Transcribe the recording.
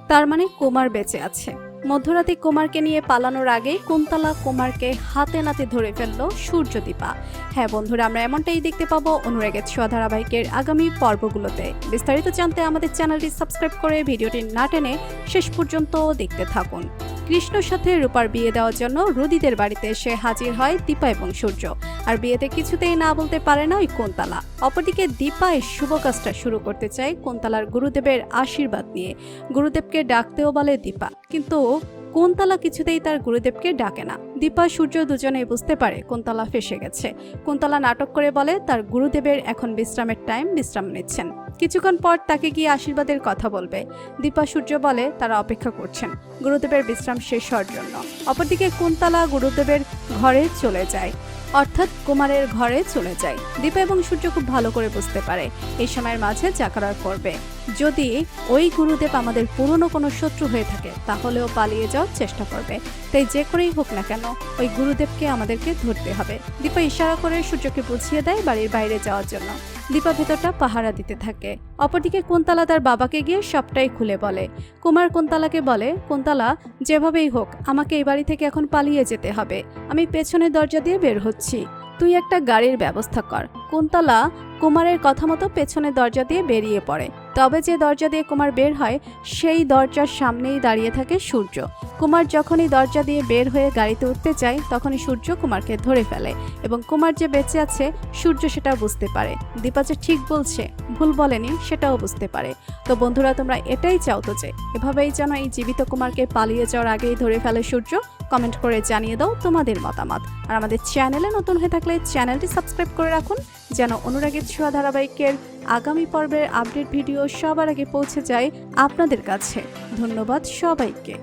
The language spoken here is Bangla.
তার মানে কুমার বেঁচে আছে। মধ্যরাতে কুমারকে নিয়ে পালানোর আগেই কুন্তলা কুমারকে হাতে নাতে ধরে ফেললো সূর্যদীপা। হ্যাঁ বন্ধুরা, আমরা এমনটাই দেখতে পাবো অনুরাগের ছোঁয়া ধারাবাহিকের আগামী পর্বগুলোতে। বিস্তারিত জানতে আমাদের চ্যানেলটি সাবস্ক্রাইব করে ভিডিওটি না টেনে শেষ পর্যন্ত দেখতে থাকুন। কৃষ্ণর সাথে রূপার বিয়ে দেওয়ার জন্য রুদিদের বাড়িতে এসে হাজির হয় দীপা এবং সূর্য। আর বিয়েতে কিছুতেই না বলতে পারে না ওই কুন্তলা। অপরদিকে দীপা এই শুভ কাজটা শুরু করতে চায় কুন্তলার গুরুদেবের আশীর্বাদ নিয়ে। গুরুদেবকে ডাকতেও বলে দীপা, কিন্তু কুন্তলা কিছুতেই তার গুরুদেবকে ডাকে না। দীপা সূর্য দুজনেই বুঝতে পারে কুন্তলা ফেসে গেছে। কুন্তলা নাটক করে বলে তার গুরুদেবের এখন বিশ্রামের টাইম, বিশ্রাম নিচ্ছেন। কিছুক্ষণ পর তাকে গিয়ে আশীর্বাদের কথা বলবে। দীপা সূর্য বলে তারা অপেক্ষা করছেন গুরুদেবের বিশ্রাম শেষ হওয়ার জন্য। অপরদিকে কুন্তলা গুরুদেবের ঘরে চলে যায়, অর্থাৎ কুমারের ঘরে চলে যায়। দীপা এবং সূর্য খুব ভালো করে বুঝতে পারে এই সময়ের মাঝে যা করার করবে। যদি ওই গুরুদেব আমাদের পুরনো কোনো শত্রু হয়ে থাকে তাহলেও পালিয়ে যাওয়ার চেষ্টা করবে। তাই যে করেই হোক না কেন ওই গুরুদেবকে আমাদেরকে ধরতে হবে। দীপা ইশারা করে সূর্যকে বুঝিয়ে দেয় বাড়ির বাইরে যাওয়ার জন্য। দীপা ভেতরটা পাহারা দিতে থাকে। অপরদিকে কুন্তলা তার বাবাকে গিয়ে সবটাই খুলে বলে। কুমার কুন্তলাকে বলে, কুন্তলা যেভাবেই হোক আমাকে এই বাড়ি থেকে এখন পালিয়ে যেতে হবে। আমি পেছনের দরজা দিয়ে বের হচ্ছি, তুই একটা গাড়ির ব্যবস্থা কর। কুন্তলা কুমারের কথা মতো পেছনের দরজা দিয়ে বেরিয়ে পড়ে। তবে যে দরজা দিয়ে কুমার বের হয় সেই দরজার সামনেই দাঁড়িয়ে থাকে সূর্য। কুমার যখনই দরজা দিয়ে বের হয়ে গাড়িতে উঠতে চায় তখনই সূর্য কুমারকে ধরে ফেলে এবং কুমার যে বেঁচে আছে সূর্য সেটা বুঝতে পারে। দীপা যে ঠিক বলছে, ভুল বলেনি সেটাও বুঝতে পারে। তো বন্ধুরা, তোমরা এটাই চাও তো যে এভাবেই যেন এই জীবিত কুমারকে পালিয়ে যাওয়ার আগেই ধরে ফেলে সূর্য? কমেন্ট করে জানিয়ে দাও তোমাদের মতামত। আর আমাদের চ্যানেলে নতুন হয়ে থাকলে চ্যানেলটি সাবস্ক্রাইব করে রাখুন, যেন অনুরাগের ছোঁয়া ধারাবাহিকের আগামী পর্বের আপডেট ভিডিও সবার আগে পৌঁছে যায় আপনাদের কাছে। ধন্যবাদ সবাইকে।